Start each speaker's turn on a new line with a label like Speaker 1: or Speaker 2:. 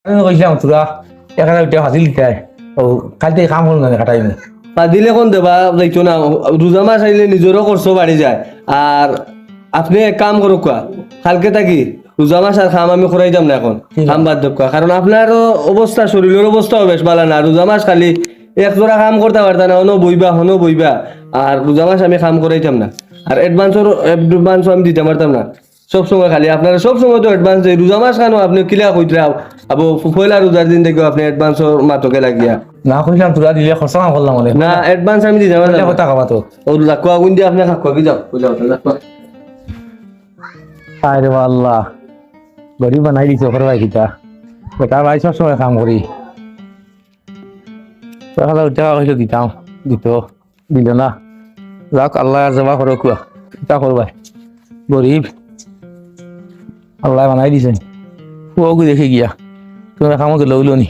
Speaker 1: আমি কইছিলাম তোরা 1000 টাকা হাসিল দিতে ও কাল থেকে কাম হল না কাটাই
Speaker 2: বা দিলে কোন দেবা যাইতো না, রোজা মাস আইলে নিজেরও খরচ বাড়ি যায়। আর আপনি এক কাম করুক কোয়া, কালকে থাকি রোজা মাস আর খাম আমি করাই যাম না এখন, খাম বাদ দেব কোয়া। কারণ আপনারও অবস্থা, শরীরের অবস্থাও বেশ ভালো না। রোজা মাস খালি এক জোড়া কাম করতে পারতাম না, হনো বইবা। আর রোজা মাস আমি কাম করাইতাম না। আর অ্যাডভান্সও আমি দিতে পারতাম না সব সময়। খালি আপনারা সব সময় তো অ্যাডভান্স দেয়, রোজা মাস কেন আপনি কিলা কইতরা আবো পয়লা রোজার দিন থেকে আপনি অ্যাডভান্সও মাতকে লাগিয়া
Speaker 1: না কইছিলাম তোরা দিলে খরচা কাম করলাম বলে
Speaker 2: না, অ্যাডভান্স আমি দিতে পারতাম না।
Speaker 1: কথা কবা তো
Speaker 2: ও লাকুয়া গুন দিয়ে আপনি খাকুয়া কি যাও কইলা ওটা লাকুয়া।
Speaker 1: আরে আল্লাহ গরিব বানাই দিছো ওর ভাই কিটা বেকার ভাই সব সময় কাম করি 1000 টাকা হইলো দিল না। যাক আল্লাহ আর জমা করো কুয়া কিটা করবাই গরিব আল্লাহ বানাই দিছেন ও দেখে গিয়া তুমি কামকে লইলো নি